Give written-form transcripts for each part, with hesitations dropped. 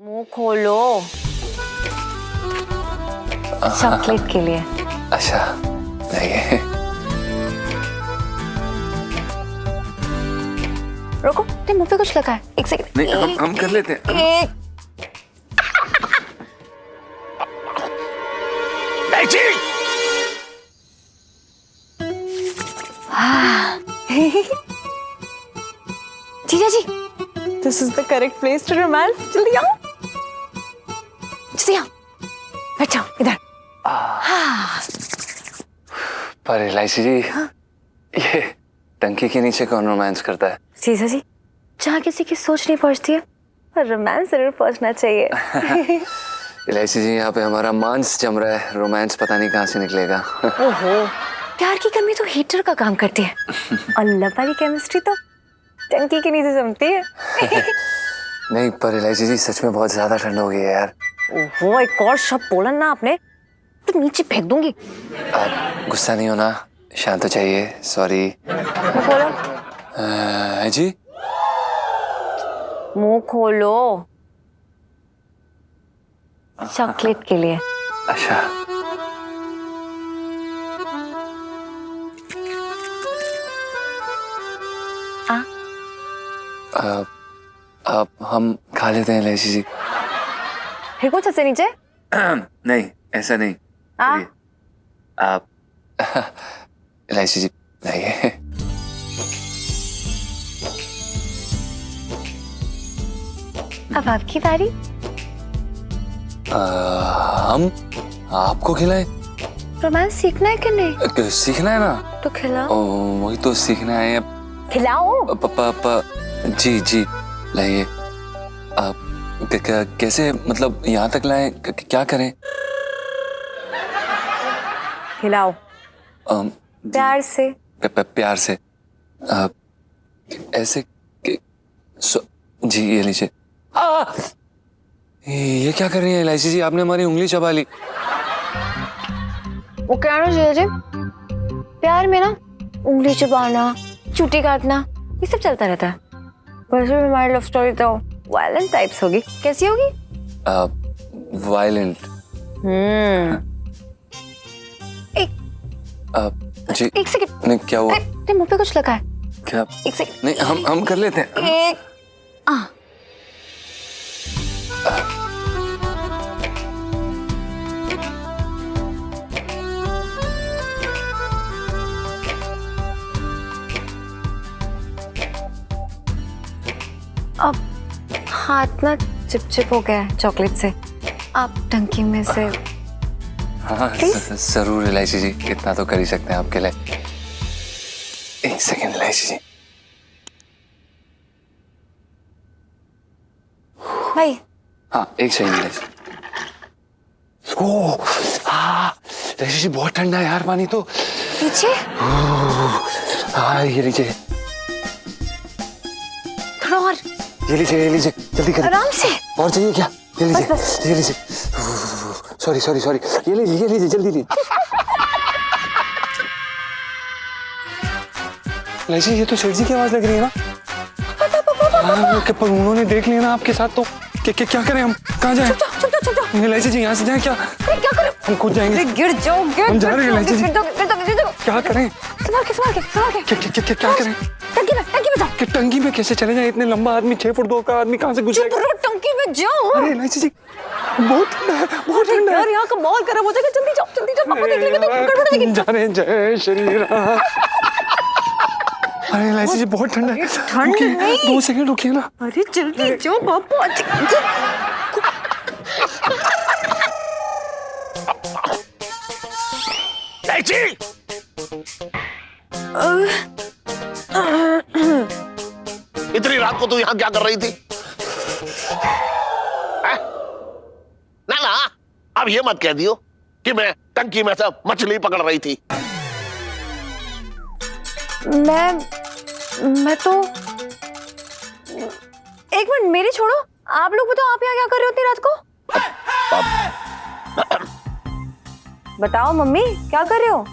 मुंह खोलो। चॉकलेट के लिए। अच्छा नहीं। रुको, तेरे मुंह पे कुछ लगा है। एक सेकंड। नहीं, हम कर लेते हैं। एक नहीं जी। जीजा जी, this is the correct place to romance. जल्दी आओ, जल्दी आओ, बैठ जाओ इधर। पर इलायची जी, ये टंकी के नीचे कौन रोमांस करता है? जीजा जी, जहाँ किसी की सोच नहीं पहुँचती है, पर रोमांस जरूर पहुँचना चाहिए। इलायची जी, यहाँ पे हमारा मांस जम रहा है, रोमांस पता नहीं कहाँ से निकलेगा। ओहो, प्यार की कमी तो हीटर का काम करती है और लव वाली केमिस्ट्री तो टंकी के नीचे जमती है। नहीं पर इलायची जी, सच में बहुत ज्यादा ठंड हो गई है यार। ओहो, एक और शब्द बोला ना आपने तो नीचे फेंक दूंगी। आप गुस्सा नहीं होना, शांत हो चाहिए। सॉरी। बोलो। जी, मुंह खोलो। चॉकलेट के लिए। अच्छा। आप हम खा लेते हैं इलायची जी। फिर कुछ ऐसे नीचे। नहीं, ऐसा नहीं। आप इलायची जी नहीं। अब आपकी बारी। हम आपको खिलाएं? रोमांस सीखना है कि नहीं? सीखना है ना, तो खिलाओ। वही तो सीखना है। खिलाओ। पापा जी जी लाइए। आप कैसे, मतलब यहाँ तक लाएं? क्या करें? खिलाओ प्यार से। प्यार से। ऐसे जी, ये लीजिए। ये क्या कर रही है इलायची जी? आपने हमारी उंगली चबा ली। वो क्या ना जीजा जी, प्यार में ना उंगली चबाना, चूटी काटना, ये सब चलता रहता है। वैसे भी हमारी लव स्टोरी तो वायलेंट टाइप्स होगी। कैसी होगी? वायलेंट। जी। एक सेकंड। नहीं, क्या हुआ? तेरे मुंह पे कुछ लगा है। क्या? एक सेकंड। नहीं, हम कर लेते हैं। एक अब हाथ ना चिपचिप हो गया है चॉकलेट से। आप टंकी में से। हाँ, जरूर इलायची जी, इतना तो कर ही सकते हैं आपके लिए। एक सेकंड इलायची जी। भाई। हाँ, एक सेकंड इलायची। ओह, हाँ, इलायची जी बहुत ठंडा है यार पानी तो। पीछे। हाँ, ये लीजिए। थोड़ा और। ये लीजिए, जल्दी करिए। आराम से। और चाहिए क्या? ये लीजिए, बस। ये लीजिए। सॉरी। ये लीजिए, जल्दी लीजिए। इलायची, ये तो सेठ जी की आवाज लग रही है ना? हाँ, उन्होंने देख लिया ना आपके साथ तो क्या करें हम? कहाँ जाएं? चुप जाओ। इलायची जी, यहाँ से जाएं क्या? क्या करें? हम खुद जाएंगे। गिर जाओ। हम जा रहे हैं इलायची जी। गिर जाओ। क्या करें? संभाल के। क्या करें? टंकी में जाओ। कि टंकी में कैसे चले जाए? इतने लंबा आदमी, 6 फुट 2 का आदमी कहाँ से घुस जाएगा? टंकी में जाओ। अरे इलायची जी, बहुत ठंडा है। यार, यहाँ का माहौल खराब हो जाएगा। जल्दी जाओ। पापा देख लेंगे तो गड़बड़ हो जाएगी। जा रहे हैं, जय श्री राम। अरे इलायची जी, बहुत ठंडा है। ठंड नहीं। 2 सेकंड रुकिए ना। अरे जल्दी जाओ पापा। जी। इतनी रात को तू यहाँ क्या कर रही थी? ना, अब ये मत कह दियो कि मैं टंकी में से मछली पकड़ रही थी। मैं तो एक मिनट मेरी छोड़ो। आप लोग बताओ, आप यहाँ क्या कर रहे हो इतनी रात को? बताओ मम्मी, क्या कर रहे हो?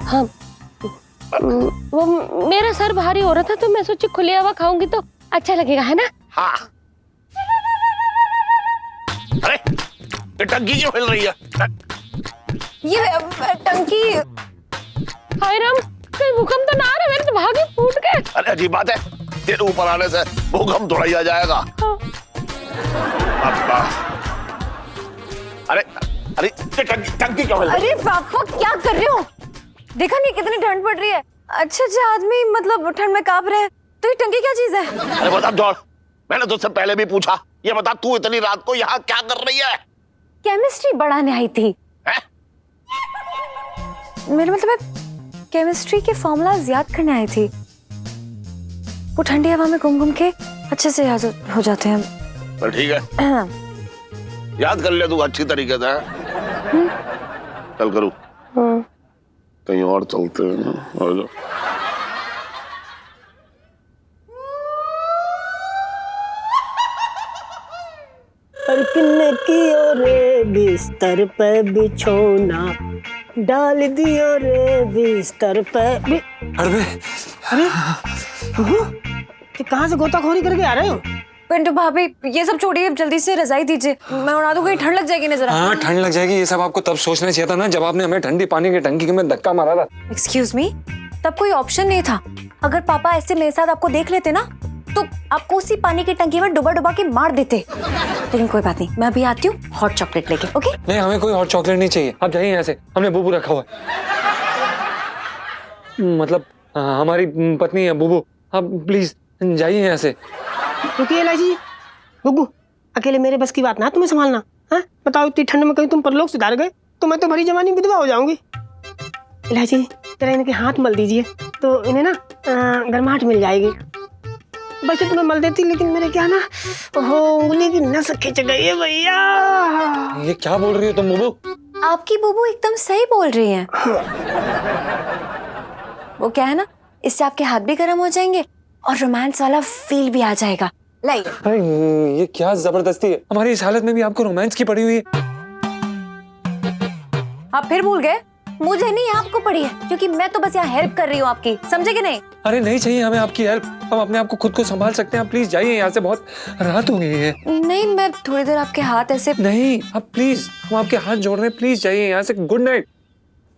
हाँ, वो मेरा सर भारी हो रहा था तो मैं सोची खुली हवा खाऊंगी तो अच्छा लगेगा, है ना? हाँ, अरे ये टंकी क्यों हिल रही है? ये टंकी। हाय राम, कहीं भूकंप तो ना आ रहा है? मेरे तो भागे फूट गए। अरे अजीब बात है, तेरे ऊपर आने से भूकंप थोड़ा ही आ जाएगा। अब्बा। अरे अरे ये टंकी क्यों हिल रही है? अरे पापा क्या कर रहे हो? देखा नहीं कितनी ठंड पड़ रही है। अच्छा आदमी मतलब ठंड में कांप रहे हैं, तो ये टंकी क्या चीज है? अरे बता जोड़, मैंने तुझसे पहले भी पूछा। ये बता तू इतनी रात को यहाँ क्या कर रही है? केमिस्ट्री बढ़ाने आई थी। हैं? मेरा मतलब है केमिस्ट्री के फॉर्मूलाज याद करने आई थी। वो ठंडी हवा में घूम घूम के अच्छे से याद हो जाते हैं। तो ठीक है, याद कर ले तू अच्छी तरीके से। चल करूँ कहीं और चलते हैं ना। आ जाओ। किन्ने कियो रे बिस्तर पे बिछोना, डाल दियो रे बिस्तर पे अरे कि कहाँ से गोताखोरी करके आ रहे हो? पिंटू भाभी ये सब छोड़िए, जल्दी से रजाई दीजिए, मैं उड़ा दूंगी, ठंड लग जाएगी ना जरा। हाँ ठंड लग जाएगी। ये सब आपको तब सोचना चाहिए था ना जब आपने हमें ठंडी पानी की टंकी में धक्का मारा था। एक्सक्यूज मी, तब कोई ऑप्शन नहीं था। अगर पापा ऐसे मेरे साथ आपको देख लेते ना तो आपको उसी पानी की टंकी में डुबा डुबा के मार देते। लेकिन कोई बात नहीं, मैं अभी आती हूँ हॉट चॉकलेट लेके। ओके नहीं, हमें कोई हॉट चॉकलेट नहीं चाहिए। आप जाइए यहाँ से, हमने बुबू रखा हुआ है। मतलब हमारी पत्नी है बुबू। आप प्लीज जाइए यहाँ से। रुकिए इलायची गुग्गू, अकेले मेरे बस की बात ना तुम्हें संभालना। हाँ बताओ, इतनी ठंड में कहीं तुम परलोक से डाल गए तो मैं तो भरी जवानी विधवा हो जाऊंगी। इलायची जरा इनके हाथ मल दीजिए तो इन्हें ना गर्माहट मिल जाएगी। वैसे तुम्हें मल देती, लेकिन मेरे क्या ना उंगली की नस खिंच गई है भैया। ये क्या बोल रही हो तुम बुबू? आपकी बुबू एकदम सही बोल रही हैं। वो क्या है ना, इससे आपके हाथ भी गर्म हो जाएंगे और रोमांस वाला फील भी आ जाएगा। लाइक अरे ये क्या जबरदस्ती है? हमारी इस हालत में भी आपको रोमांस की पड़ी हुई है। आप फिर भूल गए? मुझे नहीं, आपको पड़ी है, क्योंकि मैं तो बस यहाँ हेल्प कर रही हूँ आपकी, समझे कि नहीं? अरे नहीं चाहिए हमें आपकी हेल्प, हम अपने आप को खुद को संभाल सकते हैं। आप प्लीज जाइए यहाँ से, बहुत रात हो गई है। नहीं, मैं थोड़ी देर आपके हाथ ऐसे। नहीं आप प्लीज, हम आपके हाथ जोड़ रहे हैं, प्लीज जाइए यहाँ से। Good night.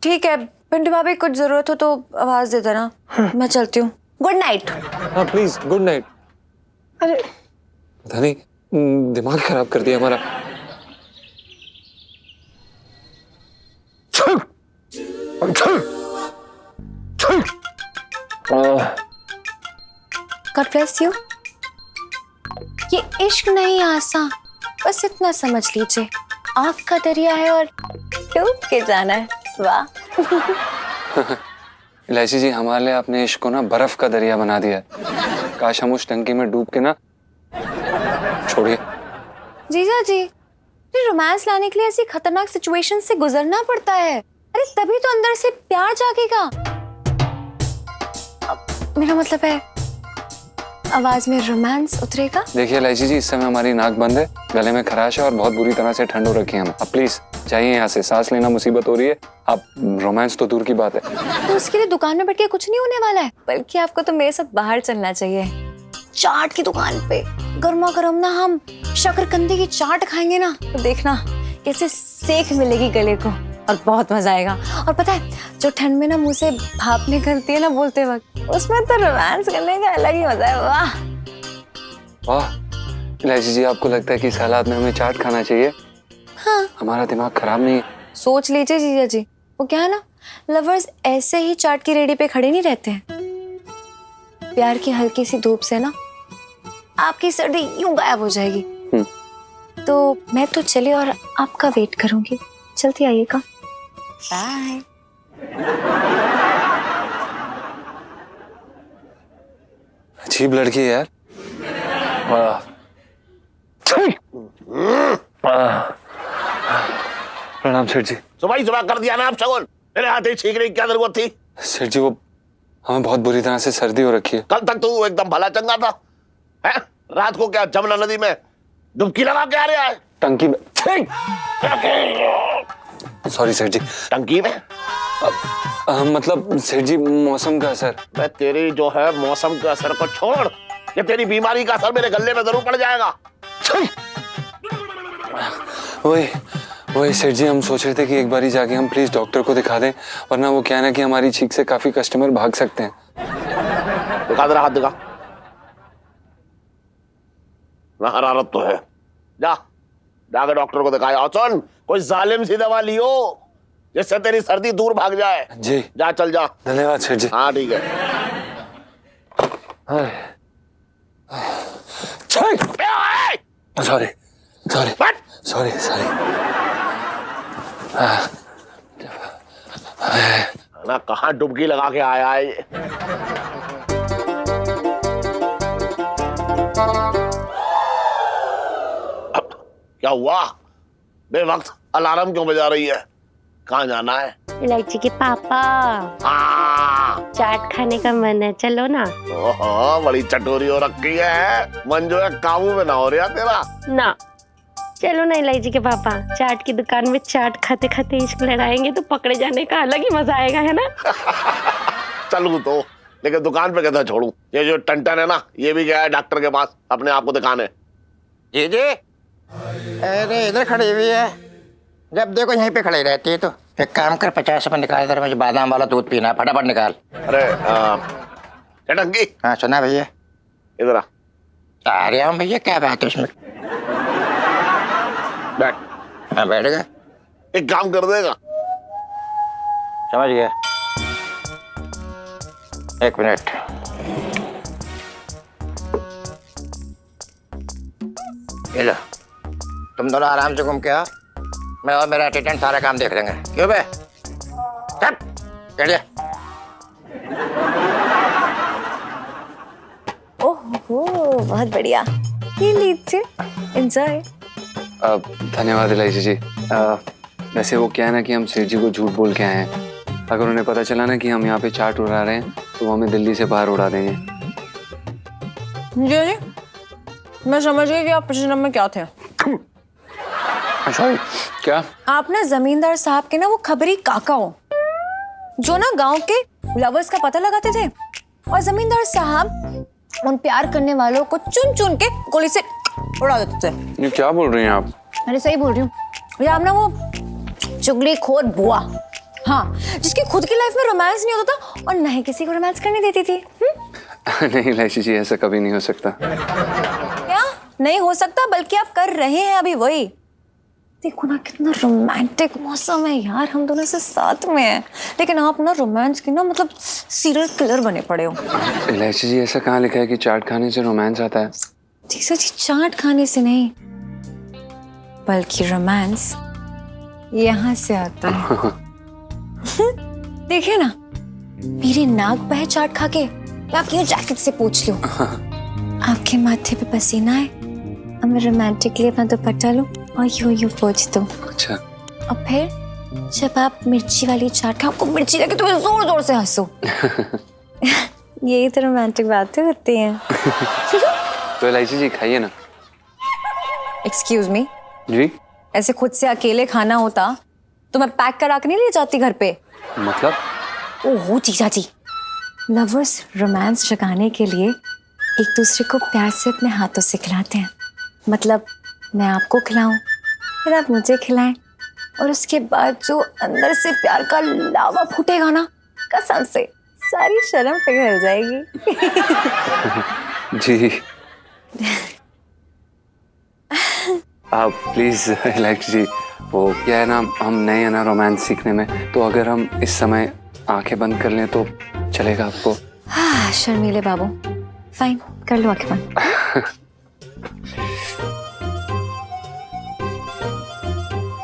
ठीक है पिंटू भाभी, कुछ जरूरत हो तो आवाज दे देना। मैं चलती हूँ। Good night. हाँ प्लीज गुड नाइट। अरे पता नहीं दिमाग खराब कर दिया हमारा। God bless you। ये इश्क नहीं आसान, बस इतना समझ लीजिए, आँख का दरिया है और डूब के जाना है। वाह। इलायची जी, हमारे लिए आपने इश्क को ना बर्फ का दरिया बना दिया है। काश हम उस टंकी में डूब के ना। छोड़िए जीजा जी, रोमांस लाने के लिए ऐसी खतरनाक सिचुएशन से गुजरना पड़ता है। अरे तभी तो अंदर से प्यार जागेगा। मेरा मतलब है आवाज में रोमांस उतरेगा। देखिए इलायची जी, इस समय हमारी नाक बंद है, गले में खराश है और बहुत बुरी तरह से ठंड हो रखी है। हम अब प्लीज जाइए यहाँ से, सांस लेना मुसीबत हो रही है। आप रोमांस तो दूर की बात है। तो उसके लिए दुकान में बैठ के कुछ नहीं होने वाला है, बल्कि आपको तो मेरे साथ बाहर चलना चाहिए। चाट की दुकान पे गर्मा गर्म ना हम शकरकंदी की चाट खाएंगे ना, तो देखना कैसे सेक मिलेगी गले को और बहुत मजा आएगा। और पता है, जो ठंड में ना मुंह से भाप निकलती है ना बोलते वक्त, उसमें तो रोमांस करने का अलग ही मजा है। वाह वाह इलायची जी, आपको लगता है कि इस हालात में हमें चाट खाना चाहिए? हाँ, हमारा दिमाग खराब नहीं है। सोच लीजिए जीजा जी, वो क्या है ना, लवर्स ऐसे ही चाट की रेडी पे खड़े नहीं रहते हैं। प्यार की हल्की सी धूप से ना आपकी सर्दी यूं गायब हो जाएगी। तो मैं तो चली और आपका वेट करूंगी, जल्दी आइएगा। बाय। अजीब लड़की है यार। प्रणाम सेठ जी। सुबह सुबह कर दिया ना आप शगुन, मेरे हाथ ही छींकने की क्या जरूरत थी? सेठ जी, वो हमें बहुत बुरी तरह से सर्दी हो रखी है। कल तक तो एकदम भला चंगा था, है? रात को क्या जमुना नदी में डुबकी लगा के आ रहा है? टंकी में। सॉरी सेठ जी। टंकी में? मतलब सेठ जी, मौसम का असर। मैं तेरी जो है मौसम के असर को छोड़, ये तेरी बीमारी का असर मेरे गले में जरूर पड़ जाएगा। वही वही सेठ जी, हम सोच रहे थे कि एक बारी जाके हम प्लीज डॉक्टर को दिखा दें, वरना वो क्या है ना कि हमारी छींक से काफी कस्टमर भाग सकते हैं। दिखा दे, हाथ दिखा ना, हरारत तो है। जा जाके डॉक्टर को दिखाया। और सुन, कोई जालिम सी दवा लियो जिससे तेरी सर्दी दूर भाग जाए। जी जा, चल जा। धन्यवाद सेठ जी। हाँ ठीक है। Sorry sorry What? Sorry sorry. ना कहाँ डुबकी लगा के आया है ये। अब क्या हुआ? बेवक्त अलार्म क्यों बजा रही है? कहाँ जाना है? इलायची के पापा, हाँ, चाट खाने का मन है, चलो ना। ओहो, बड़ी चटोरी हो रखी है। मन जो है काबू में ना हो रहा तेरा। ना, चलो ना इलायची के पापा, चाट की दुकान में चाट खाते खाते इश्क लड़ाएंगे तो पकड़े जाने का अलग ही मजा आएगा, है ना? चलू तो, लेकिन दुकान पे कैसे छोड़ू? ये जो टंटन है ना, ये भी गया है डॉक्टर के पास अपने आप को दिखाने। जी जी, अरे इधर खड़ी हुई है, जब देखो यहीं पे खड़ी रहती है। तो एक काम कर, 50 रुपये निकाल, इधर मुझे बादाम वाला दूध पीना है, फटाफट निकाल। अरे चटंगी, हाँ सुना भैया, इधर आ, आ रहा हूँ भैया, क्या बात है उसमें? बैठ। हाँ बैठ गया, एक काम कर देगा? समझ गया। एक मिनट, ये लो, तुम दोनों आराम से घूम के आओ, मैं और मेरा असिस्टेंट सारा काम देख लेंगे। क्यों बे? चल, चलिए। ओहो, बहुत बढ़िया। ये लीजिए, एंजॉय। धन्यवाद इलायची जी। वैसे वो क्या है ना कि हम सेठ जी को झूठ बोल के आए हैं। अगर उन्हें पता चला ना कि हम यहाँ पे चाट उड़ा रहे हैं तो वो हमें दिल्ली से बाहर उड़ा देंगे। जी, मैं समझ गई कि आप पिछले जन्म में क्या थे। सॉरी, क्या? आप ना जमींदार साहब के ना वो खबरी काका हो, जो ना गांव के लवर्स का पता लगाते थे, और जमींदार साहब उन प्यार करने वालों को चुन चुन के गोली से उड़ा देते थे। ये क्या बोल रही हैं आप? अरे सही बोल रही हूँ। या आप ना वो चुगलीखोर बुआ, हाँ, जिसकी खुद की लाइफ में रोमांस नहीं होता था और ना ही किसी को रोमांस करने देती थी। नहीं इलायची जी, ऐसा कभी नहीं हो सकता। क्या नहीं हो सकता? बल्कि आप कर रहे हैं अभी वही। देखो ना कितना रोमांटिक मौसम है यार, हम दोनों से साथ में हैं, लेकिन आप ना रोमांस की ना मतलब सीरियल किलर बने पड़े हो। इलायची जी, ऐसा कहाँ लिखा है कि चाट खाने से रोमांस आता है? जी चाट खाने से नहीं, बल्कि रोमांस यहाँ से आता है। देखिए ना, मेरी नाक पे है चाट खा के, आप यूं जैकेट से पूछ लो। आपके माथे पे पसीना है, अब मैं रोमांटिकली अपना दुपट्टा लूं और यूं पोंछ दूं। अच्छा। और फिर जब आप मिर्ची वाली चाट खाओ, आपको मिर्ची लगे तो जोर जोर से हंसो। यही तो रोमांटिक बातें होती हैं। तो इलायची जी खाइए ना। एक्सक्यूज मी जी? ऐसे खुद से अकेले खाना होता तो मैं पैक करा के नहीं ले जाती घर पे। मतलब? ओहो जीजा जी, लवर्स रोमांस जगाने के लिए एक दूसरे को प्यार से अपने हाथों से खिलाते हैं। मतलब मैं आपको खिलाऊं, फिर आप मुझे खिलाएं, और उसके बाद जो अंदर से प्यार का लावा फूटेगा ना, कसम से सारी शर्म पिघल जाएगी। जी आप प्लीज इलायची जी, वो क्या है ना, हम नए हैं ना रोमांस सीखने में, तो अगर हम इस समय आंखें बंद कर लें तो चलेगा आपको? हाँ शर्मीले बाबू, फाइन कर लो आंखें बंद।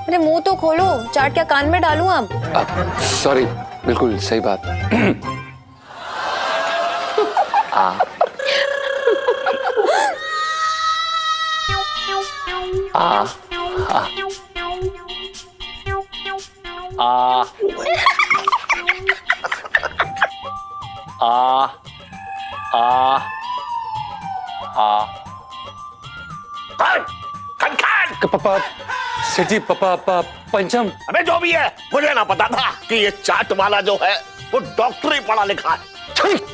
अरे मुंह तो खोलो, चाट क्या कान में डालूं अब? सॉरी, बिल्कुल सही बात। पापा सेठ जी, पापा पंचम। अबे जो भी है, मुझे ना पता था कि ये चाट वाला जो है वो डॉक्टर ही पढ़ा लिखा है।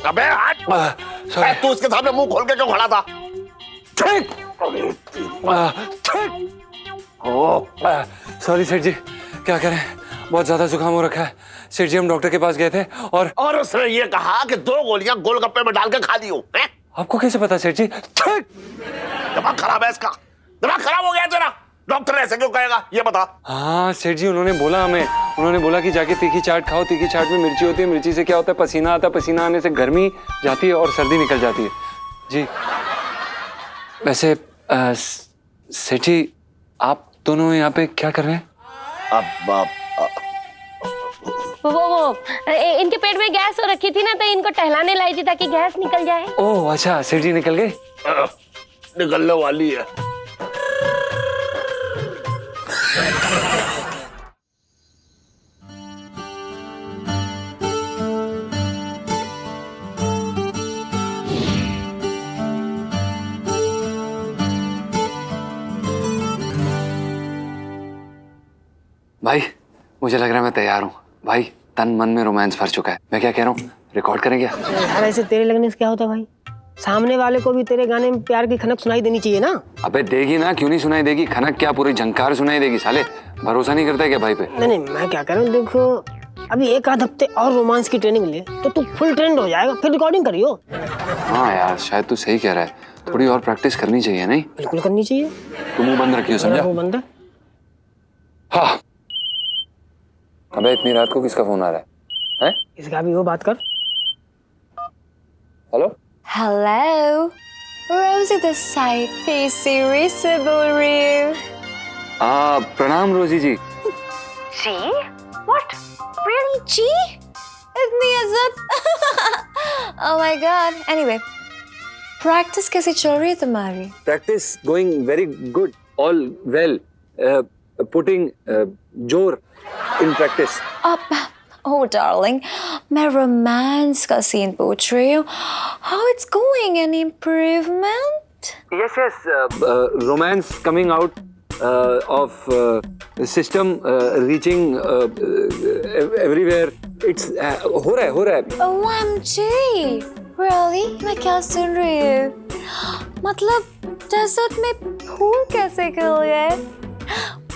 अबे हट, तू उसके सामने मुंह खोल के क्यों खड़ा था? ठीक। सॉरी सेठ जी, क्या करें, बहुत ज्यादा जुकाम हो रखा है। सेठ जी हम डॉक्टर के पास गए थे और उसने ये कहा कि 2 गोलियां गोलगप्पे में डाल के खा लियो। आपको कैसे पता सेठ जी? दिमाग खराब है इसका, दिमाग खराब हो गया तेरा। डॉक्टर ऐसे क्यों कहेगा ये बता। हाँ सेठ जी, उन्होंने बोला हमें, उन्होंने बोला कि जाके तीखी चाट खाओ, तीखी चाट में मिर्ची होती है, मिर्ची से क्या होता है, पसीना आता है, पसीना आने से गर्मी जाती है और सर्दी निकल जाती है। जी वैसे सेठ जी आप दोनों यहाँ पे क्या कर रहे हैं? अब वो इनके पेट में गैस हो रखी थी ना, तो इनको टहलाने लाई थी ताकि गैस निकल जाए। ओह अच्छा, सेठ जी निकल गए? निकलने वाली है। भाई मुझे लग रहा है मैं तैयार हूँ भाई, तन मन में रोमांस भर चुका है। मैं क्या कह रहा हूँ, रिकॉर्ड करेंगे? यार ऐसे तेरे लगने से क्या होता है भाई, सामने वाले को भी तेरे गाने में प्यार की खनक सुनाई देनी चाहिए ना। अबे देगी ना, क्यों नहीं सुनाई देगी? खनक क्या पूरी झंकार सुनाई देगी। साले भरोसा नहीं करता क्या भाई पे? नहीं मैं क्या कह रहा हूँ, देखो अभी 1 आध हफ्ते और रोमांस की ट्रेनिंग ले तो तू फुल ट्रेंड हो जाएगा, फिर रिकॉर्डिंग करियो। हाँ यार शायद तू सही कह रहा है, थोड़ी और प्रैक्टिस करनी चाहिए। नहीं बिल्कुल करनी चाहिए। तू मुंह बंद रखियो, समझा? वो बंदा हाँ। अबे इतनी रात को किसका फोन आ रहा है? इसका भी वो बात कर। हेलो हेलो, रोजी this side, PC से बोल रही हूँ। प्रणाम रोजी जी। जी? What? Really? जी? इतनी इज्जत? Oh my God. Anyway, practice कैसे चल रही है तुम्हारी? Practice going very good, all well, putting जोर इन प्रैक्टिस। Oh darling, मैं रोमांस का सीन पूछ रही हूँ। How it's going? Any improvement? Yes, romance coming out of system reaching everywhere. It's हो रहा है. OMG! Really? मैं क्या सुन रही हूँ? मतलब डेजर्ट में फूल कैसे खिल गए?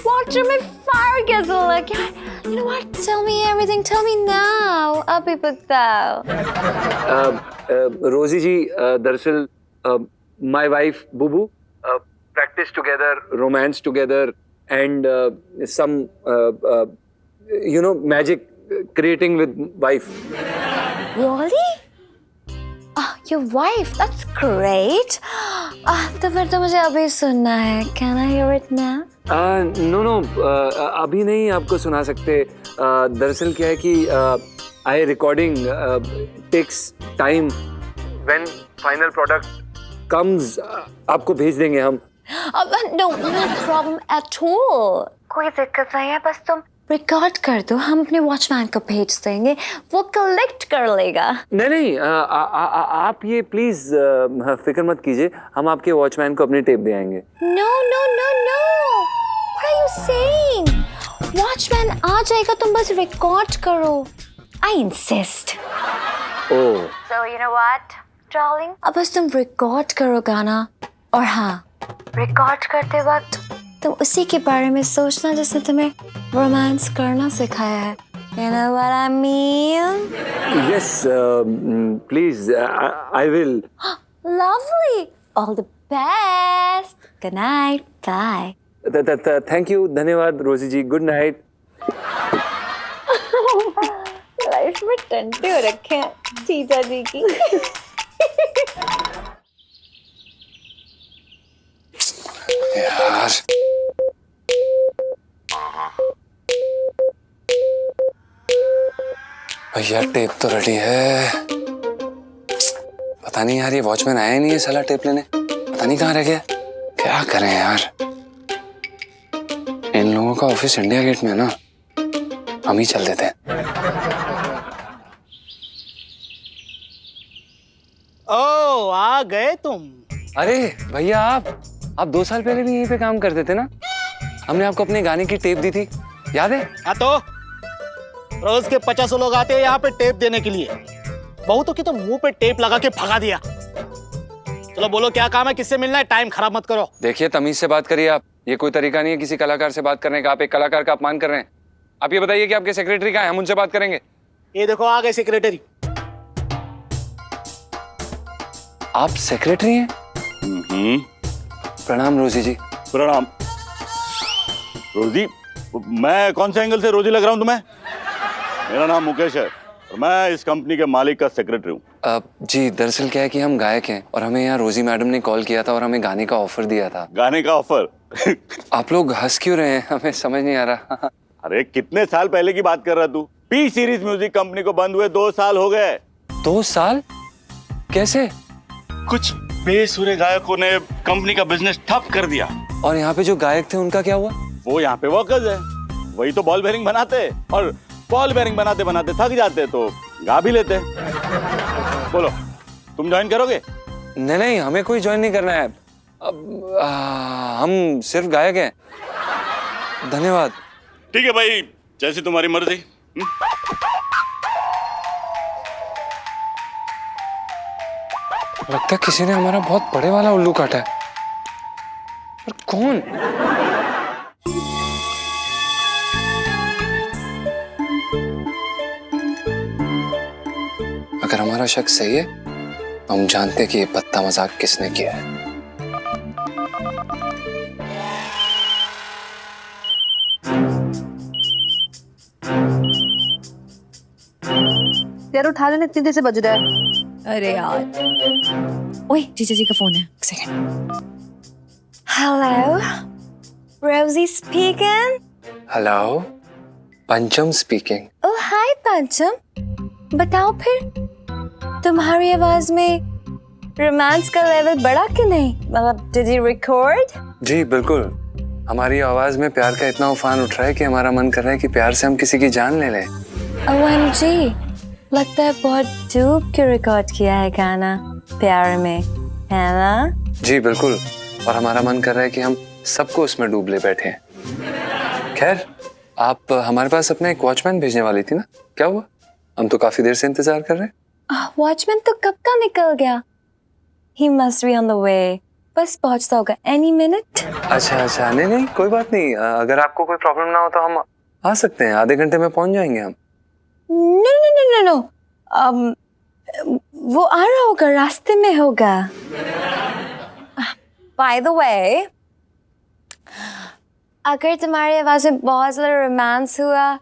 वाटर में फायर कैसे लगा? क्या? You know what? Tell me everything. Tell me now. अभी बताओ. रोजी जी, दरअसल my wife Bubu practice together, romance together, and some magic creating with wife. Really? Your wife? That's great. तो फिर तो मुझे अभी सुनना है. Can I hear it now? No, अभी नहीं आपको सुना सकते. दरअसल क्या है कि I recording takes time. When final product comes आपको भेज देंगे हम. No problem at all. कोई दिक्कत नहीं है, बस तुम रिकॉर्ड कर दो, हम अपने वॉचमैन को भेज देंगे, वो कलेक्ट कर लेगा. नहीं, आप ये प्लीज फिक्र मत कीजिए, हम आपके वॉचमैन को अपनी टेप दे आएंगे. No. What are you saying? Watchman आ जाएगा, तुम बस रिकॉर्ड करो. I insist. Oh. So you know what, darling? अब बस तुम रिकॉर्ड करो गाना, और हाँ, रिकॉर्ड करते वक्त तुम उसी के बारे में सोचना जिसने तुम्हें रोमांस करना सिखाया है. You know what I mean? Yes, please, I will. Lovely. All the best. Good night. Bye. Thank you, धन्यवाद रोजी जी. Good night. लाइफ में टंटे हो रखे हैं जीजा जी की. यार भैया टेप तो रेडी है. पता नहीं यार, ये वॉचमैन आया ही नहीं है साला टेप लेने. पता नहीं कहाँ रह गया. क्या करें यार, इन लोगों का ऑफिस इंडिया गेट में है ना, हम ही चल देते हैं. ओ आ गए तुम. अरे भैया आप 2 साल पहले भी यहीं पे काम करते थे ना? हमने आपको अपने गाने की टेप दी थी, याद है? हाँ तो रोज के 50 लोग आते हैं यहाँ पे टेप देने के लिए. बहुतों की तो मुंह पे टेप लगा के भगा दिया. चलो बोलो क्या काम है, किससे मिलना है, टाइम खराब मत करो. देखिए तमीज से बात करिए आप. ये कोई तरीका नहीं है किसी कलाकार से बात करने का। आप एक कलाकार का अपमान कर रहे हैं। आप ये बताइए कि आपके सेक्रेटरी कहाँ हैं, हम उनसे बात करेंगे। ये देखो आ गए सेक्रेटरी। आप सेक्रेटरी हैं? प्रणाम रोजी जी। प्रणाम। रोजी? मैं कौन से एंगल से रोजी लग रहा हूं तुम्हें? मेरा नाम मुकेश है और मैं इस कंपनी के मालिक का सेक्रेटरी हूँ। जी दरअसल क्या है कि हम गायक हैं और हमें यहाँ रोजी मैडम ने कॉल किया था और हमें गाने का ऑफर दिया था। गाने का ऑफर? आप लोग हंस क्यों रहे हैं, हमें समझ नहीं आ रहा। अरे कितने साल पहले की बात कर रहा तू? पी सीरीज म्यूजिक कंपनी को बंद हुए 2 साल हो गए। 2 साल? कैसे? कुछ बेसुरे गायकों ने कंपनी का बिजनेस ठप कर दिया। और यहाँ पे जो गायक थे उनका क्या हुआ? वो यहाँ पे वर्कर्स है, वही तो बॉल बेरिंग बनाते और बॉल बेरिंग बनाते बनाते थक जाते तो गा भी लेते। बोलो तुम ज्वाइन करोगे? नहीं नहीं, हमें कोई ज्वाइन नहीं करना है। अब हम सिर्फ गायक हैं। धन्यवाद। ठीक है भाई, जैसी तुम्हारी मर्जी। लगता है किसी ने हमारा बहुत बड़े वाला उल्लू काटा है। पर कौन? अगर हमारा शक सही है तो हम जानते हैं कि ये पत्ता मजाक किसने किया है। यार उठा लेना, इतनी देर से बज रहा है। अरे यार, ओए जीजा जी का फोन है, एक सेकंड। हेलो, रोजी स्पीकिंग। हेलो, पंचम स्पीकिंग। ओह हाय पंचम, बताओ फिर तुम्हारी आवाज में रोमांस का लेवल बढ़ा कि नहीं? मतलब डिड यू रिकॉर्ड? जी बिल्कुल, हमारी आवाज में प्यार का इतना उफान उठ रहा है कि हमारा मन कर रहा है कि प्यार से हम किसी की जान ले लें। OMG, लगता है बहुत डूब के रिकॉर्ड किया है गाना प्यार में, है ना? जी बिल्कुल, और हमारा मन कर रहा है कि हम सबको उसमें डूब ले बैठे हैं। खैर, आप हमारे पास अपना एक वॉचमैन भेजने वाली थी ना, क्या हुआ? हम तो काफी देर से इंतजार कर रहे हैं। वॉचमैन तो कब का निकल गया। He must be on the way. बस पहुंचता होगा any minute। अच्छा, नहीं नहीं कोई बात नहीं। अगर आपको कोई प्रॉब्लम ना हो तो हम आ सकते हैं, आधे घंटे में पहुंच जाएंगे हम। No, वो आ रहा होगा, रास्ते में होगा। By the way, अगर तुम्हारी आवाज में बहुत ज्यादा रोमांस हुआ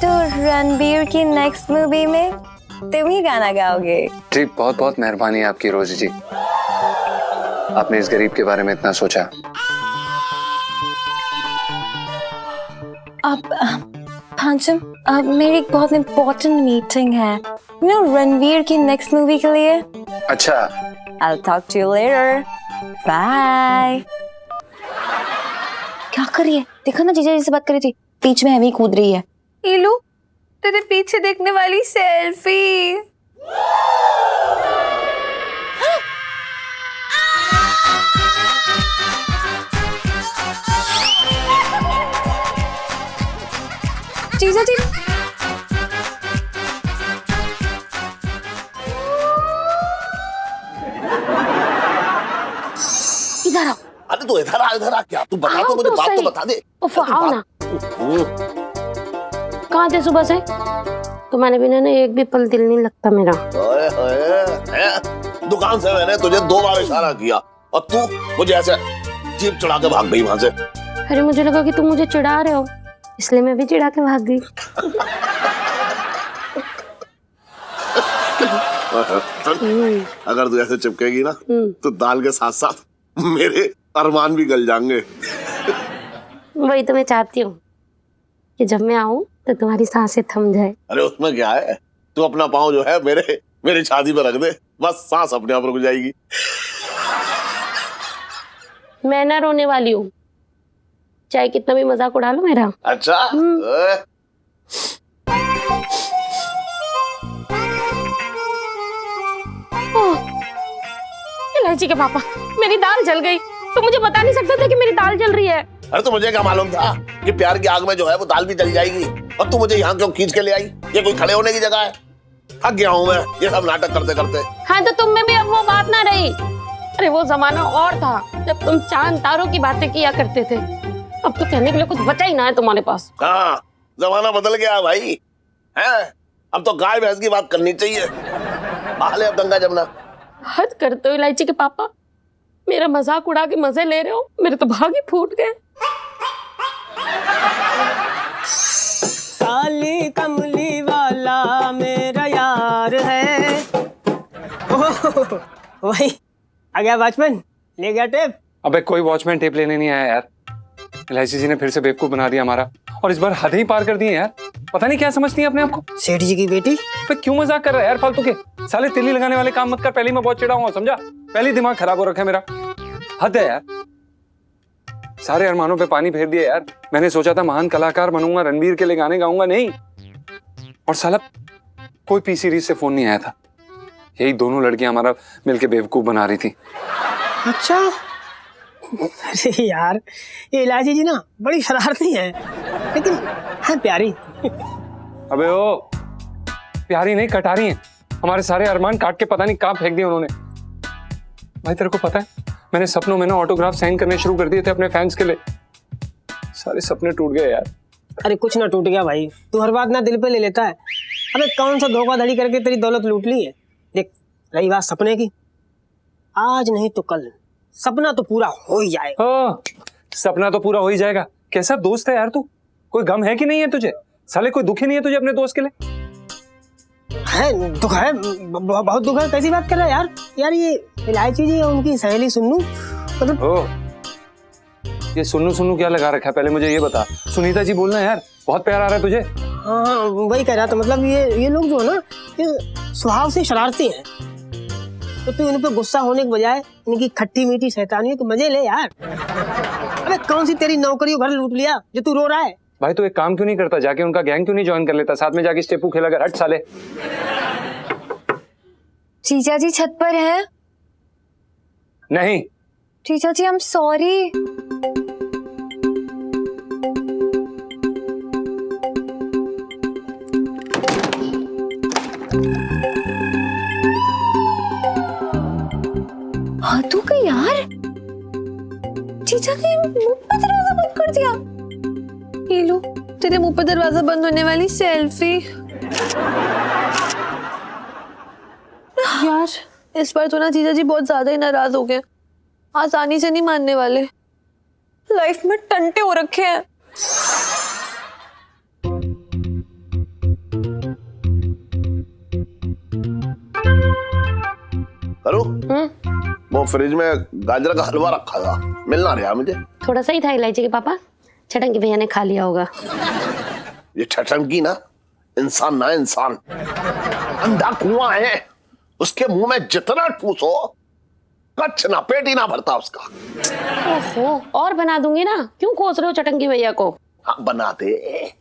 तो रणबीर की नेक्स्ट मूवी में तुम ही गाना गाओगे। जी बहुत बहुत मेहरबानी आपकी रोजी जी, आपने इस गरीब के बारे में इतना सोचा। पंचम, अब मेरी एक बहुत इम्पोर्टेंट मीटिंग है, रणवीर की नेक्स्ट मूवी के लिए। अच्छा, I'll talk to you later. Bye. क्या कर रही है? देखो ना, जीजा जी से बात कर रही थी, बीच में हमें कूद रही है। इलू, तेरे पीछे देखने वाली सेल्फी। जीजा जी, इधर आओ। अरे तू इधर आ क्या? तू बता तो मुझे, बात तो बता दे। आओ ना। कहाँ थे सुबह से? तुम्हारे बिना ना एक भी पल दिल नहीं लगता मेरा। ओए ओए, दुकान से मैंने तुझे 2 बार इशारा किया और तू मुझे ऐसे जीप चढ़ा के भाग गई वहां से। अरे मुझे लगा कि तुम मुझे चिढ़ा रहे हो, इसलिए मैं भी चिढ़ा के भाग गई। अगर तू ऐसे चिपकेगी ना तो दाल के साथ साथ मेरे अरमान भी गल जाएंगे। वही तो मैं चाहती हूँ कि जब मैं आऊँ तो तुम्हारी सांसें थम जाए। अरे उसमें क्या है, तू अपना पाँव जो है मेरी छाती पे रख दे, बस सांस अपने आप रुक जाएगी। मैं ना रोने वाली हूँ, चाहे कितना भी मजाक उड़ा लो मेरा। अच्छा, इलायची के पापा, मेरी दाल जल गई। तो मुझे बता नहीं सकते थे कि मेरी दाल जल रही है? अरे तो मुझे क्या मालूम था कि प्यार की आग में जो है वो दाल भी जल जाएगी। और तू मुझे यहाँ क्यों खींच के ले आई? ये कोई खड़े होने की जगह है? थक गया हूँ मैं ये सब नाटक करते करते। हाँ तो तुम में भी अब वो बात ना रही। अरे वो जमाना और था जब तुम चांद तारों की बातें किया करते थे। अब तो कहने के लिए कुछ बचा ही ना है तुम्हारे पास। हाँ, जमाना बदल गया भाई है। अब तो गाय भैंस की बात करनी चाहिए। बहाले अब गंगा जमुना। हद करते हो इलायची के पापा, मेरा मजाक उड़ा के मजे ले रहे हो। मेरे तो भाग ही फूट गए। काली कमली वाला मेरा यार है। ओह, वही आ गया वॉचमैन, ले गया टेप। अबे कोई वॉचमैन टेप लेने नहीं आया यार। एलआईसी जी ने फिर से बेवकूफ बना दिया हमारा, और इस बार हद ही पार कर दी है यार। पता नहीं क्या समझती है अपने आप को। सेठ जी की बेटी। तो क्यों मजाक कर रहा है यार फालतू के? साले तिल्ली लगाने वाले काम मत कर। पहले मैं बहुत चिढ़ा हुआ, समझा? पहले दिमाग खराब हो रखा है मेरा। हद है यार, सारे अरमानों पे पानी फेर दिया यार। मैंने सोचा था महान कलाकार बनूंगा, रणबीर के लिए गाने गाऊंगा, नहीं। और साला कोई पी सीरीज से फोन नहीं आया था। यही दोनों लड़कियां हमारा मिलके बेवकूफ बना रही थी। अच्छा, अरे यार ये इलायची जी ना बड़ी शरारती है, लेकिन है प्यारी। अबे ओ, प्यारी नहीं कटारी है। हमारे सारे अरमान काट के पता नहीं कहाँ फेंक दिए उन्होंने। भाई तेरे को पता है, मैंने सपनों में ना ऑटोग्राफ साइन करने शुरू कर दिए थे अपने फैंस के लिए। सारे सपने टूट गए यार। अरे कुछ ना टूट गया भाई, तू हर बात ना दिल पे ले लेता है। अबे कौन सा धोखाधड़ी करके तेरी दौलत लूट ली है। देख, रही बात सपने की, आज नहीं तो कल सपना तो पूरा हो ही जाएगा। हाँ, सपना तो पूरा हो ही जाएगा। कैसा दोस्त है यार तू? कोई गम है कि नहीं है तुझे? साले कोई दुखी नहीं है तुझे अपने दोस्त के लिए? है, दुख है, बहुत दुख है। कैसी बात कर रहा है यार? यार ये इलायची जी और उनकी सहेली सुन्नू, मतलब ओ, ये सुन्नू सुन्नू क्या लगा रखा है? पहले मुझे ये बता। सुनीता जी बोलना यार, बहुत प्यार आ रहा है तुझे। हाँ हाँ वही कह रहा था। मतलब ये लोग जो है ना, ये स्वभाव से शरारती हैं। तो तू इन पे गुस्सा होने के बजाय इनकी खट्टी मीठी शैतानियों के मजे ले यार। अबे कौन सी तेरी नौकरी घर लूट लिया जो तू रो रहा है? भाई तू एक काम क्यों नहीं करता, जाके उनका गैंग क्यों नहीं ज्वाइन कर लेता? साथ में जाके स्टेपू खेला कर। हट साले। जीजा जी छत पर है? नहीं जीजा जी, आई एम सॉरी। हाँ तू का यार, जीजा ने मुंह पे दरवाजा बंद कर दिया। ये लो तेरे मुंह पर दरवाजा बंद होने वाली सेल्फी। यार इस बार तो ना जीजा जी बहुत ज्यादा ही नाराज हो गए, आसानी से नहीं मानने वाले। लाइफ में टंटे हो रखे हैं। करो, वो फ्रिज में गाजर का हलवा रखा था, मिल ना रहा मुझे। थोड़ा सा ही था इलायची के पापा, छटंकी भैया ने खा लिया होगा। ये छटंकी ना इंसान ना इंसान, अंधा कुआं है। उसके मुंह में जितना ठूसो कच्छ ना पेट ही ना भरता उसका। ओहो, और बना दूंगी ना, क्यों कोस रहे हो चटंकी भैया को? हाँ बना दे,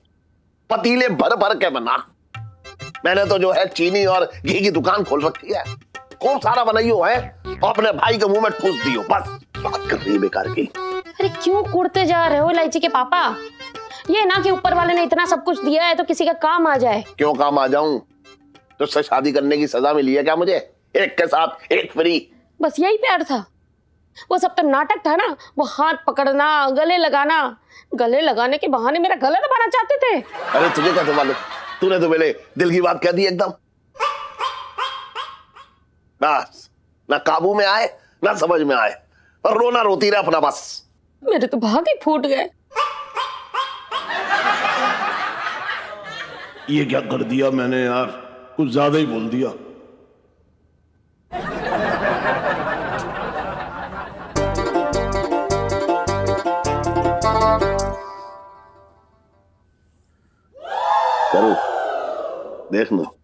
पतीले भर भर के बना। मैंने तो जो है चीनी और घी की दुकान खोल रखी है, खूब सारा बनाइयो है और अपने भाई के मुंह में ठूस दियो। बस बात कर रही बेकार की। अरे क्यों कुड़ते जा रहे हो इलायची के पापा? ये ना कि ऊपर वाले ने इतना सब कुछ दिया है तो किसी का काम आ जाए। क्यों काम आ जाऊं? तुझसे शादी करने की सजा मिली है क्या मुझे? एक के साथ एक फ्री। बस यही प्यार था? वो सब तो नाटक था ना। वो हाथ पकड़ना, गले लगाना, गले लगाने के बहाने मेरा गला दबाना चाहते थे। अरे तुझे क्या मालूम, तूने तो मेरे दिल की बात कह दी एकदम। बस ना काबू में आए ना समझ में आए, और रोना रोती रहे अपना बस। मेरे तो भाग ही फूट गए। ये क्या कर दिया मैंने यार, कुछ ज्यादा ही बोल दिया। करो, देख लो।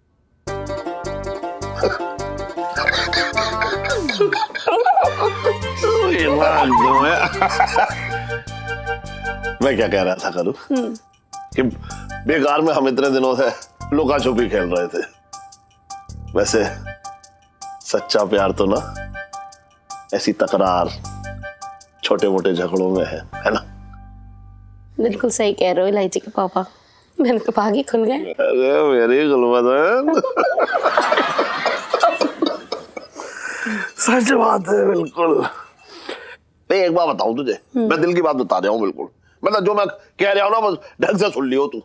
मैं क्या कह रहा था करूं कि बेकार में हम इतने दिनों से लुका छुपी खेल रहे थे। वैसे सच्चा प्यार तो ना ऐसी तकरार, छोटे मोटे झगड़ों में है ना? बिल्कुल सही कह रहे हो इलायची के पापा, मैंने तो भाग ही खुल गए। अरे मेरी गुलबदन सच बात है बिल्कुल। नहीं एक बात बताऊं तुझे, मैं दिल की बात बता रहा हूँ बिल्कुल, मतलब जो मैं कह रहा हूँ ना बस ढंग से सुन लियो तू।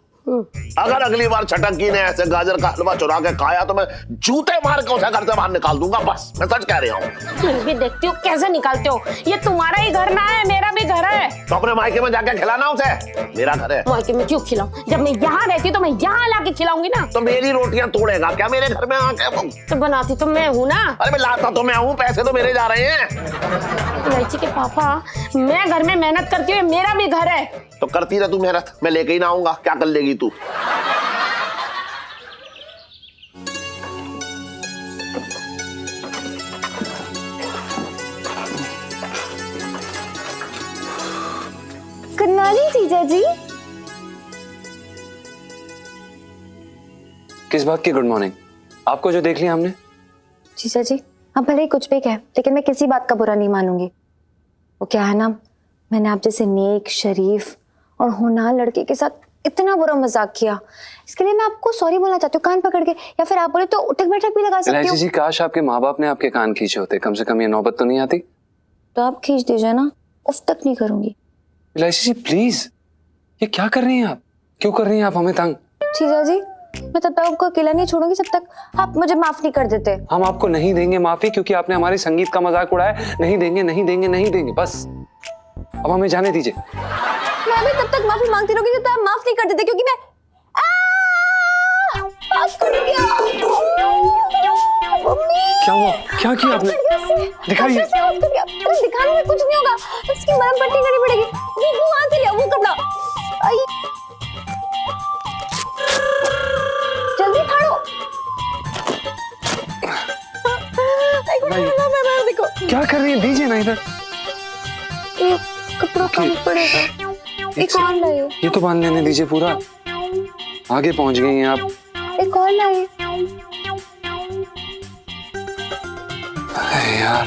अगर अगली बार छटकी ने ऐसे गाजर का हलवा चुरा के खाया तो मैं जूते मार के उसे घर से बाहर निकाल दूंगा, बस मैं सच कह रहा हूँ। मैं भी देखती हूँ कैसे निकालते हो, ये तुम्हारा ही घर ना है, मेरा भी घर है। तो अपने मायके में जाके खिलाना उसे, मेरा घर है। मायके में क्यों खिलाऊं, जब मैं यहाँ रहती हूँ तो मैं यहाँ लाके खिलाऊंगी ना। तो मेरी रोटियां तोड़ेगा क्या मेरे घर में आके? तो बनाती तो मैं हूँ ना। अरे मैं लाता तो मैं हूँ, पैसे तो मेरे जा रहे हैं। इलायची के पापा, मैं घर में मेहनत करती हूँ, मेरा भी घर है। तो करती रह तू मेहनत, मैं लेके ही ना आऊंगा, क्या कर लेगी तू? गुड मॉर्निंग जीजा जी। किस बात की गुड मॉर्निंग? आपको जो देख लिया हमने। जीजा जी आप भले ही कुछ भी कहे, लेकिन मैं किसी बात का बुरा नहीं मानूंगी। वो क्या है ना, मैंने आप जैसे नेक, शरीफ और होनहार लड़के के साथ इतना बुरा मजाक किया, इसके लिए मैं आपको सॉरी बोलना चाहती हूँ कान पकड़ के, या फिर आप बोले तो उठक बैठक भी लगा सकती इलायची हूँ। जी, काश आपके माँ बाप ने आपके कान खींचे होते, कम से कम ये नौबत तो नहीं आती। तो आप खींच दीजिए ना, उफ तक नहीं करूंगी। इलायची जी प्लीज, ये क्या कर रही हैं आप? क्यों कर रही हैं आप हमें तंग? जीजा जी मैं तब तक आपको अकेला नहीं छोड़ूंगी जब तक आप मुझे माफ नहीं कर देते। हम आपको नहीं देंगे माफी, क्योंकि आपने हमारे संगीत का मजाक उड़ाया। नहीं देंगे, नहीं देंगे, नहीं देंगे, बस अब हमें जाने दीजिए। मैं भी तब तक माफी मांगती रहूंगी जब तक आप माफ नहीं कर देते, क्योंकि मैं माफ कर दिया। क्या हुआ? क्या किया आपने? दिखाइए। दिखाने में कुछ नहीं होगा, इसकी मरहम पट्टी करनी पड़ेगी। वो वहां से लिया वो कपड़ा। आई जल्दी फाड़ो। देखो क्या कर रही है? दीजिए ना इधर। ये कपड़ा कम पड़ेगा। एक और लाइए। ये तो बांध लेने दीजिए पूरा। आगे पहुंच गई हैं आप। एक और लाइए। अरे यार,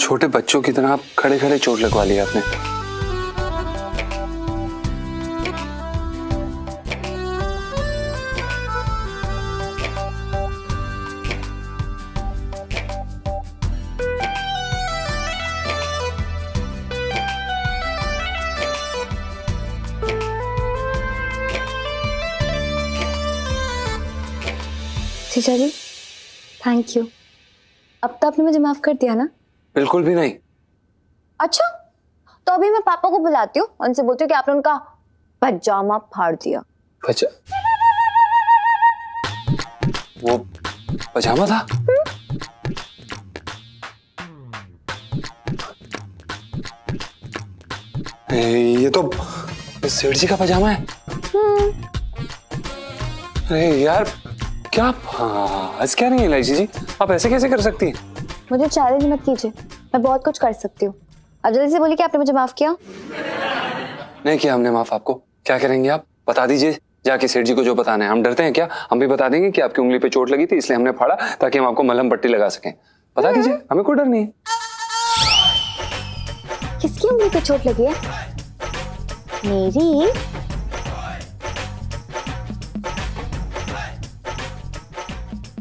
छोटे बच्चों की तरह आप खड़े खड़े चोट लगवा ली आपने। जीजा जी थैंक यू। अब तो आपने मुझे माफ कर दिया ना? बिल्कुल भी नहीं। अच्छा तो अभी मैं पापा को बुलाती हूँ, उनसे बोलती हूँ कि आपने उनका पजामा फाड़ दिया। वो पजामा था? ये तो सेठ जी का पजामा है। अरे यार क्या हंस क्या रही है इलायची जी? आप ऐसे कैसे कर सकती हैं? मुझे चैलेंज मत कीजिए, मैं बहुत कुछ कर सकती हूँ। अब जल्दी से बोलिए कि आपने मुझे माफ किया। नहीं किया हमने माफ। आपको क्या करेंगे आप? बता दीजिए जाके सेठ जी को जो बताना है। हम डरते हैं क्या? हम भी बता देंगे कि आपकी उंगली पे चोट लगी थी इसलिए हमने फाड़ा, ताकि हम आपको मलहम पट्टी लगा सकें। बता दीजिए, हमें कोई डर नहीं है। किसकी उंगली पे चोट लगी है? मेरी।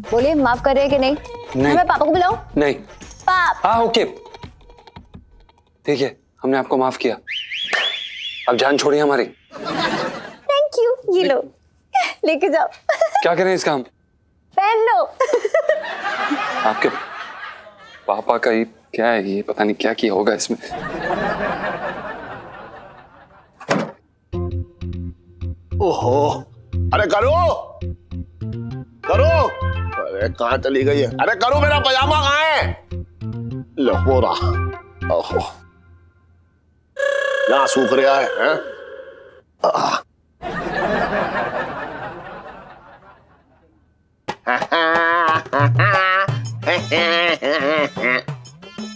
बोलिए माफ कर रहे हैं कि नहीं? नहीं। मैं पापा को बुलाऊं? नहीं। पापा। हाँ ओके ठीक है, हमने आपको माफ किया। अब जान छोड़िए हमारी। Thank you. ये लो लेके जाओ। क्या करें इसका हम? पहन लो। आपके पापा का ये क्या है? ये पता नहीं क्या किया होगा इसमें। ओहो, अरे करो करो। अरे कहाँ चली गई है? अरे करो, मेरा पजामा कहाँ है? लो वो रहा। ओहो, यहाँ सूख रहा है, हैं?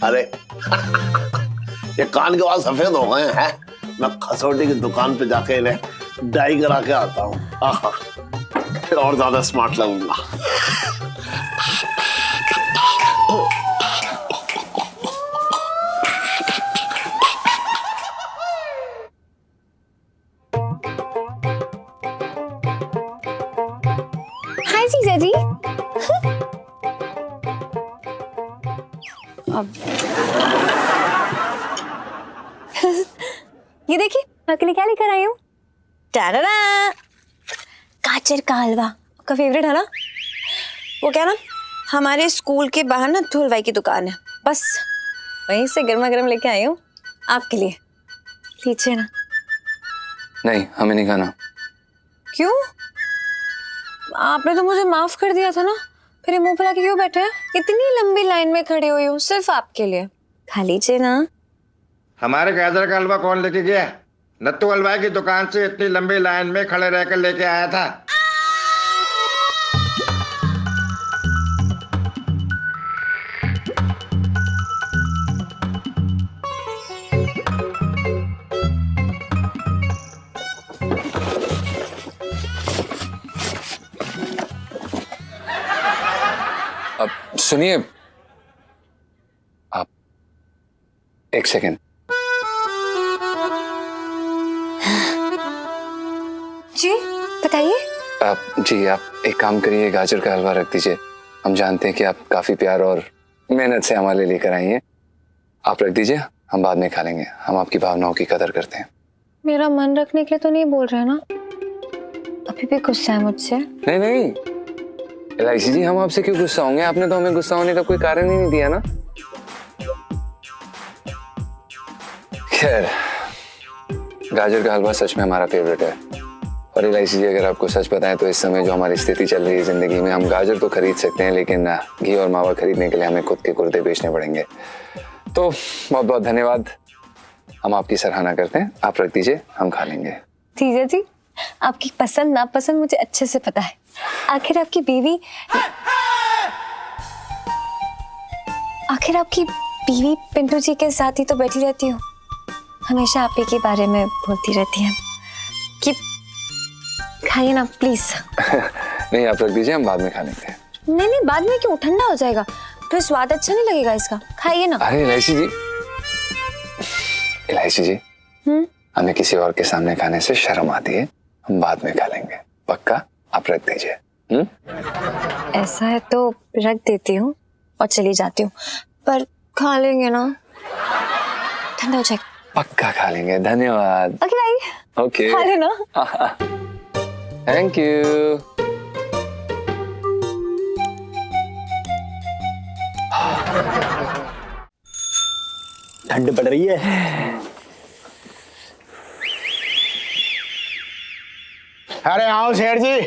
अरे ये कान के बाल सफेद हो गए हैं। मैं खसौटी की दुकान पे जाके इन्हें डाई करा के आता हूँ, फिर और ज्यादा स्मार्ट लगूंगा। हाय जीजा जी। ये देखिए आपके लिए क्या लेकर आई हूँ। टारारा, गाजर का हलवा, आपका फेवरेट है ना। वो क्या ना, हमारे स्कूल के बाहर ना धुलवाई की दुकान है, बस वहीं से गर्मा गर्म लेके आई हूँ आपके लिए। लीजिए ना। नहीं, हमें नहीं खाना। क्यों? आपने तो मुझे माफ कर दिया था ना, फिर मुंह फुला के क्यों बैठे हैं? इतनी लंबी लाइन में खड़ी हुई हूँ सिर्फ आपके लिए, खा लीजिए ना। हमारे गाजर का हलवा कौन लेके गया? नत्थू हलवाई की दुकान से इतनी लंबी लाइन में खड़े रहकर लेके आया था। अब सुनिए, आप एक सेकेंड। जी बताइए। जी आप एक काम करिए, गाजर का हलवा रख दीजिए। हम जानते हैं कि आप काफी प्यार और मेहनत से हमारे लिए लेकर आई हैं। आप रख दीजिए, हम बाद में खा लेंगे। हम आपकी भावनाओं की कदर करते हैं। मेरा मन रखने के लिए तो नहीं बोल रहे ना? अभी भी गुस्सा है मुझसे? नहीं नहीं एलआईसी जी, हम आपसे क्यों गुस्सा होंगे? आपने तो हमें गुस्सा होने का कोई कारण ही नहीं दिया ना। खैर, गाजर का हलवा सच में हमारा फेवरेट है। और एलआईसी जी, अगर आपको सच बताएं तो इस समय जो हमारी स्थिति चल रही है जिंदगी में, हम गाजर तो खरीद सकते हैं लेकिन घी और मावा खरीदने के लिए हमें खुद के गुर्दे बेचने पड़ेंगे। तो बहुत बहुत धन्यवाद, हम आपकी सराहना करते हैं। आप रख दीजिए, हम खा लेंगे। जीजा जी, आपकी पसंद नापसंद मुझे अच्छे से पता है। आखिर आपकी बीवी पिंटू जी के साथ ही तो बैठी रहती हूँ, हमेशा आप ही के बारे में बोलती रहती हैं कि खाइए ना प्लीज। नहीं, आप रख दीजिए, हम बाद में खा लेंगे। नहीं नहीं, बाद में क्यों? ठंडा हो जाएगा, फिर स्वाद अच्छा नहीं लगेगा इसका। खाइए ना। अरे एलआईसी जी, हमें किसी और के सामने खाने से शर्म आती है, हम बाद में खा लेंगे। पक्का? आप रख दीजिए। ऐसा है तो रख देती हूँ और चली जाती हूँ, पर खा लेंगे ना? ठंडा हो जाएगा। पक्का खा लेंगे। धन्यवाद। ओके भाई, ओके, खा लेना। Thank you. ठंड पड़ रही है। अरे आओ शेर जी,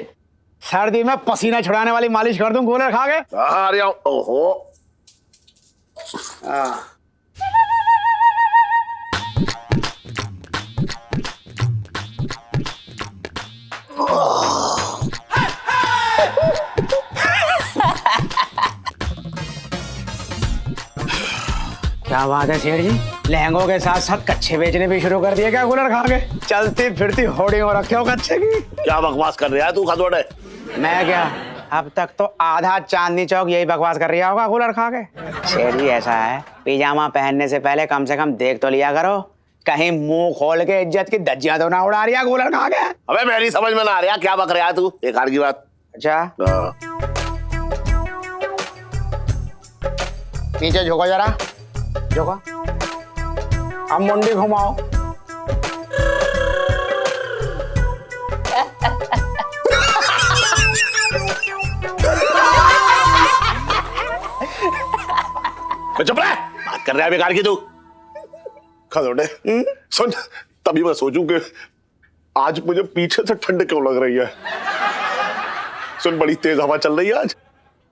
सर्दी में पसीना छुड़ाने वाली मालिश कर दूं कूलर खा के। अरे ओहो, क्या बात है शेर जी, लहंगों के साथ साथ कच्छे बेचने भी शुरू कर दिए क्या कूलर खा के? चलती फिरती होर्डिंग और रखे हो कच्छे की। क्या बकवास कर रहा है तू खतोड़े? मैं क्या, अब तक तो आधा चांदनी चौक यही बकवास कर रहा होगा कूलर खा के। शेर जी ऐसा है, पिजामा पहनने से पहले कम से कम देख तो लिया करो, कहीं मुंह खोल के इज्जत की धज्जियां तो ना उड़ा रही है कूलर खा के। अबे मेरी समझ में ना आ रहा, क्या बक रहा है तू? एक हार की बात। अच्छा पीछे झुको जरा, झुको, अब मुंडी घुमाओ। चुप रह, बात कर रहा है बेकार की तू। खतोड़े सुन, तभी मैं सोचूं कि आज मुझे पीछे से ठंड क्यों लग रही है। सुन, बड़ी तेज हवा चल रही है आज,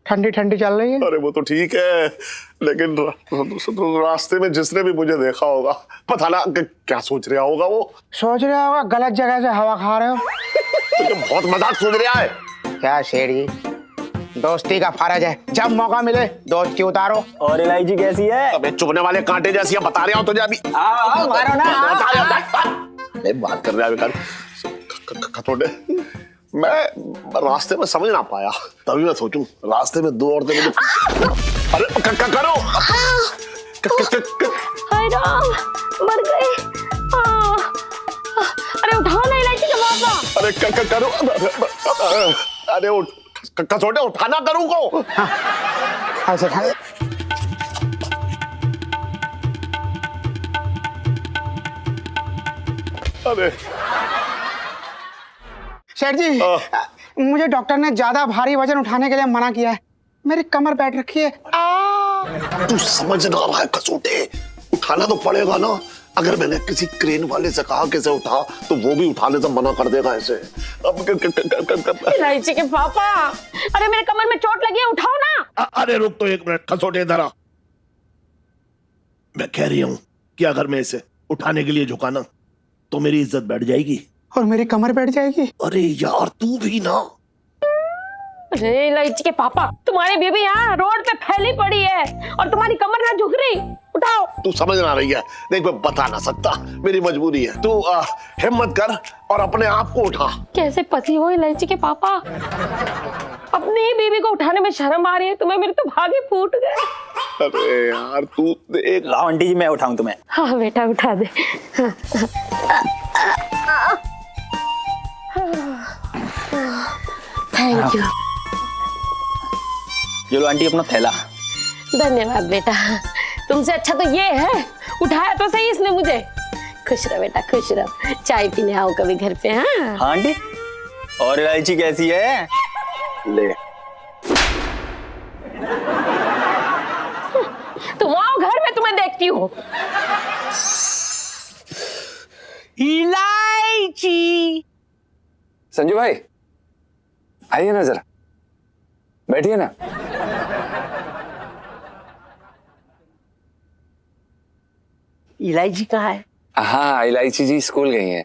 ठंडी ठंडी चल रही है। अरे वो तो ठीक है, लेकिन रास्ते में जिसने भी मुझे देखा होगा, पता ना क्या सोच रहा होगा। वो सोच रहा होगा गलत जगह से हवा खा रहे हो। तो बहुत मजाक सोच रहा है। क्या शेर जी, दोस्ती का फर्ज है, जब मौका मिले दोस्ती उतारो। और इलायची कैसी है? अबे चुभने वाले कांटे जैसी है, बता रहा हूँ तुझे अभी। मारो ना। अरे बात कर रहा है बेकार। खतोड़े, मैं रास्ते में समझ ना पाया, तभी मैं सोचूं रास्ते में दो औरतें मुझे। अरे करो। हाय राम, मर गए। अरे उठाओ ना इलायची का बाबा। अरे करो। अरे उठ, कसोटे उठाना करूँ को। अरे सेठ जी, मुझे डॉक्टर ने ज्यादा भारी वजन उठाने के लिए मना किया है। मेरी कमर बैठ रखी है। तू समझ ना रहा है कसोटे, उठाना तो पड़ेगा ना। अगर मैंने किसी क्रेन वाले से कहा कैसे उठा तो वो भी उठाने से मना कर देगा ऐसे। अब इलायची के पापा, अरे मेरे कमर में चोट लगी है, उठाओ ना। अरे रुक तो एक मिनट कसोटे, इधर आ। मैं कह रही हूँ कि अगर मैं इसे उठाने के लिए झुका ना तो मेरी इज्जत बैठ जाएगी और मेरी कमर बैठ जाएगी। अरे यार तू भी ना। अरे इलायची के पापा, तुम्हारी बेबी यहाँ रोड पे फैली पड़ी है और तुम्हारी कमर ना झुक रही, उठाओ। तू समझ ना रही है, देख मैं बता ना सकता, मेरी मजबूरी है। तू हिम्मत कर और अपने आप को उठा। कैसे पति हो इलायची के पापा, अपनी ही बेबी को उठाने में शर्म आ रही है तुम्हें, मेरे तो भागे फूट गए। अरे यार तू एक लाओ आंटी जी, मैं उठाऊं तुम्हें। हाँ बेटा उठा दे। Thank you. ये लो आंटी अपना थैला। धन्यवाद बेटा, तुमसे अच्छा तो ये है, उठाया तो सही इसने मुझे। खुश रहो बेटा, खुश रहो। चाय पीने आओ कभी घर पे। हाँ हाँ आंटी, और इलायची कैसी है? ले। तुम आओ घर में, तुम्हें देखती हूँ। इलायची। संजू भाई आइए ना जरा, बैठिए ना। इलायची कहाँ है? हाँ इलायची जी स्कूल गई हैं।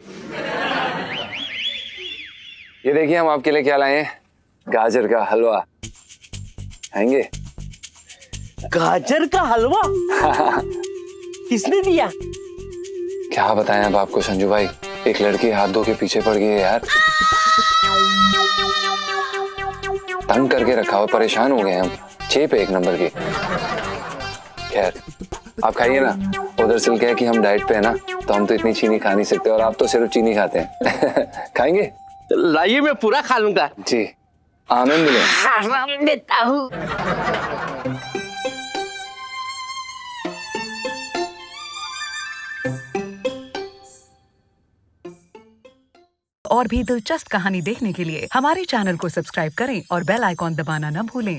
ये देखिए हम आपके लिए क्या लाए हैं, गाजर का हलवा। खाएंगे? गाजर का हलवा? किसने दिया? क्या बताएं अब आपको संजू भाई, एक लड़की हाथ धो के पीछे पड़ गई है यार। तंग करके रखा हुआ, परेशान हो गए हम। चेप है एक नंबर की। खैर आप खाइए ना, उधर से क्या है कि हम डाइट पे है ना, तो हम तो इतनी चीनी खा नहीं सकते और आप तो सिर्फ चीनी खाते हैं। खाएंगे? लाइए, मैं पूरा खा लूंगा। जी आनंद लें। आराम देता हूँ। और भी दिलचस्प कहानी देखने के लिए हमारे चैनल को सब्सक्राइब करें और बेल आइकॉन दबाना न भूलें।